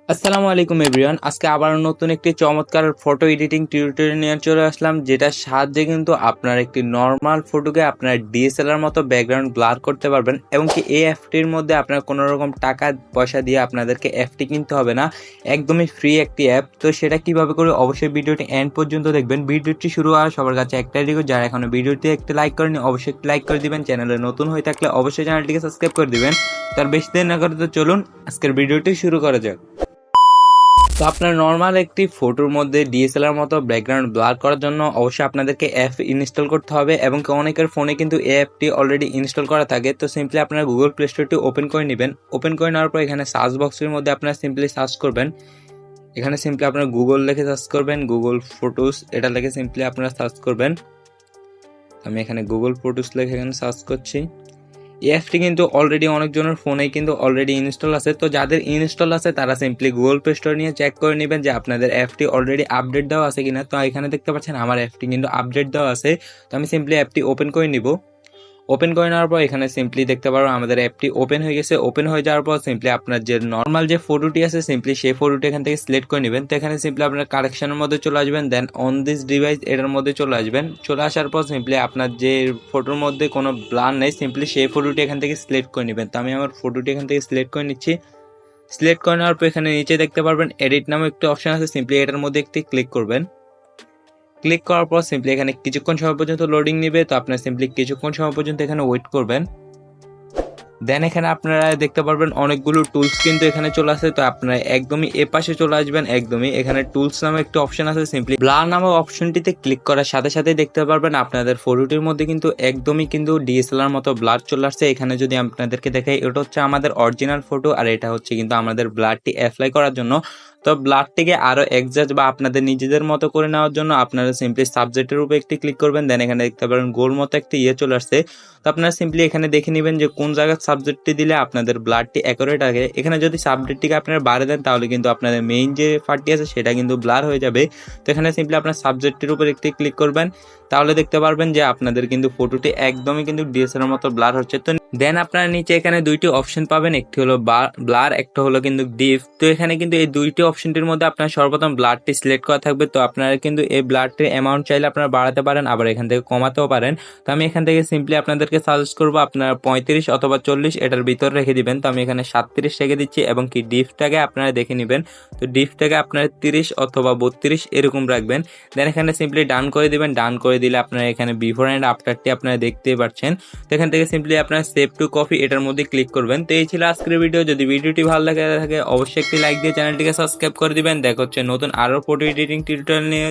আসসালামু আলাইকুম এভরিওয়ান। আজকে আবার নতুন একটি চমৎকার ফটো এডিটিং টিউটোরিয়াল নিয়ে চলে আসলাম, যেটার সাহায্যে কিন্তু আপনার একটি নর্মাল ফটোকে আপনার ডিএসএলআর মতো ব্যাকগ্রাউন্ড ব্লার করতে পারবেন এবং কি এই অ্যাপটির মধ্যে আপনার কোনো রকম টাকা পয়সা দিয়ে আপনাদেরকে অ্যাপটি কিনতে হবে না, একদমই ফ্রি একটি অ্যাপ। তো সেটা কিভাবে করে অবশ্যই ভিডিওটি এন্ড পর্যন্ত দেখবেন। ভিডিওটি শুরু হওয়ার সবার কাছে একটাই রিকোয়েস্ট, যারা এখনো ভিডিওটি একটি লাইক করেনি অবশ্যই একটি লাইক করে দিবেন, চ্যানেলে নতুন হয়ে থাকলে অবশ্যই চ্যানেলটিকে সাবস্ক্রাইব করে দিবেন। তার বেশি দেরি না করে তো চলুন আজকের ভিডিওটি শুরু করা যাক। তো আপনার নর্মাল একটি ফটোর মধ্যে ডিএসএলআর মতো ব্যাকগ্রাউন্ড ব্লার করার জন্য অবশ্যই আপনাদেরকে অ্যাপ ইনস্টল করতে হবে এবং অনেকের ফোনে কিন্তু এই অ্যাপটি অলরেডি ইনস্টল করা থাকে। তো সিম্পলি আপনারা গুগল প্লে স্টোরটি ওপেন করে নেবেন। ওপেন করে নেওয়ার পর এখানে সার্চ বক্সের মধ্যে আপনারা সিম্পলি সার্চ করবেন। এখানে সিম্পলি আপনারা গুগল লিখে সার্চ করবেন, গুগল ফটোস এটা লিখে সিম্পলি আপনারা সার্চ করবেন। আমি এখানে গুগল ফটোস লিখে এখানে সার্চ করছি। এই অ্যাপটি কিন্তু অলরেডি অনেকজনের ফোনে কিন্তু অলরেডি ইনস্টল আছে। তো যাদের ইনস্টল আছে তারা সিম্পলি গুগল প্লে স্টোর নিয়ে চেক করে নেবেন যে আপনাদের অ্যাপটি অলরেডি আপডেট দেওয়া আছে কিনা। তো এখানে দেখতে পাচ্ছেন আমার অ্যাপটি কিন্তু আপডেট দেওয়া আছে। তো আমি সিম্পলি অ্যাপটি ওপেন করে নিব। ওপেন করে নেওয়ার পর এখানে সিম্পলি দেখতে পারো আমাদের অ্যাপটি ওপেন হয়ে গেছে। ওপেন হয়ে যাওয়ার পর সিম্পলি আপনার যে নর্মাল যে ফটোটি আছে সিম্পলি সেই ফটোটি এখান থেকে সিলেক্ট করে নেবেন। তো এখানে সিম্পলি আপনার কালেকশনের মধ্যে চলে আসবেন, দেন অন দিস ডিভাইস এটার মধ্যে চলে আসবেন। চলে আসার পর সিম্পলি আপনার যে ফটোর মধ্যে কোনো ব্লার নেই সিম্পলি সেই ফটোটি এখান থেকে সিলেক্ট করে নেবেন। তো আমি আমার ফটোটি এখান থেকে সিলেক্ট করে নিচ্ছি। সিলেক্ট করে নেওয়ার পর এখানে নিচে দেখতে পারবেন এডিট নামে একটি অপশন আছে, সিম্পলি এটার মধ্যে একটি ক্লিক করবেন। ক্লিক করার পর সিম্পলি এখানে কিছুক্ষণ সময় পর্যন্ত লোডিং নেবে। তো আপনারা সিম্পলি কিছুক্ষণ সময় পর্যন্ত এখানে ওয়েট করবেন। দেন এখানে আপনারা দেখতে পারবেন অনেকগুলো টুলস কিন্তু এখানে চলে আসে। তো আপনারা একদমই এ পাশে চলে আসবেন, একদমই এখানে টুলস নামে একটা অপশন আছে, সিম্পলি ব্লার নামক অপশনটিতে ক্লিক করার সাথে সাথে দেখতে পারবেন আপনাদের ফটোটির মধ্যে কিন্তু একদমই কিন্তু ডিএসএলআর মতো ব্লার চলে আসছে। এখানে যদি আপনাদেরকে দেখাই, এটা হচ্ছে আমাদের অরিজিনাল ফটো আর এটা হচ্ছে কিন্তু আমাদের ব্লারটি অ্যাপ্লাই করার জন্য। তো ব্লারটিকে আরো এক্সাক্ট বা আপনাদের নিজেদের মতো করে নেওয়ার জন্য আপনারা সিম্পলি সাবজেক্টের উপরে একটি ক্লিক করবেন। দেন এখানে দেখতে পারেন গোল মতো একটা চলে আসছে। তো আপনারা সিম্পলি এখানে দেখে নেবেন যে কোন জায়গায় সাবজেক্টটি দিলে আপনাদের ব্লারটি অ্যাকুরেট আছে। এখানে যদি সাবজেক্টটিকে আপনারা বাড়ে দেন তাহলে কিন্তু আপনাদের মেইন যে পার্টটি আছে সেটা কিন্তু ব্লার হয়ে যাবে। তো এখানে সিম্পলি আপনার সাবজেক্টের উপর একটি ক্লিক করবেন, তাহলে দেখতে পারবেন যে আপনাদের কিন্তু ফটোটি একদমই কিন্তু ডিএসএলআর মতো ব্লার হচ্ছে। তো দেন আপনারা নিচে এখানে দুইটি অপশন পাবেন, একটি হলো ব্লার, একটা হলো কিন্তু ডিপ। তো এখানে কিন্তু এই দুইটি অপশনটির মধ্যে আপনার সর্বপ্রথম ব্লারটি সিলেক্ট করা থাকবে। তো আপনারা কিন্তু এই ব্লারটির অ্যামাউন্ট চাইলে আপনারা বাড়াতে পারেন, আবার এখান থেকে কমাতেও পারেন। তো আমি এখান থেকে সিম্পলি আপনাদেরকে সাজেস্ট করবো আপনারা 35 অথবা 40 এটার ভিতর রেখে দিবেন। তো আমি এখানে 37 রেখে দিচ্ছি এবং কি ডিপটাকে আপনারা দেখে নেবেন। তো ডিপটাকে আপনারা 30 অথবা 32 এরকম রাখবেন। দেন এখানে সিম্পলি ডান করে দিবেন। ডান করে দিলে আপনারা এখানে বিফোর অ্যান্ড আফটারটি আপনারা দেখতেই পাচ্ছেন। তো এখান থেকে সিম্পলি আপনারা সেভ টু কপি এটার মধ্যে ক্লিক করবেন। তো এই ছিল আজকের ভিডিও। যদি ভিডিওটি ভালো লাগে থাকে অবশ্যই একটি লাইক দিয়ে চ্যানেলটিকে সাবস্ক্রাইব করে দিবেন। দেখা হচ্ছে নতুন আরো ফটো এডিটিং টিউটোরিয়াল নিয়ে।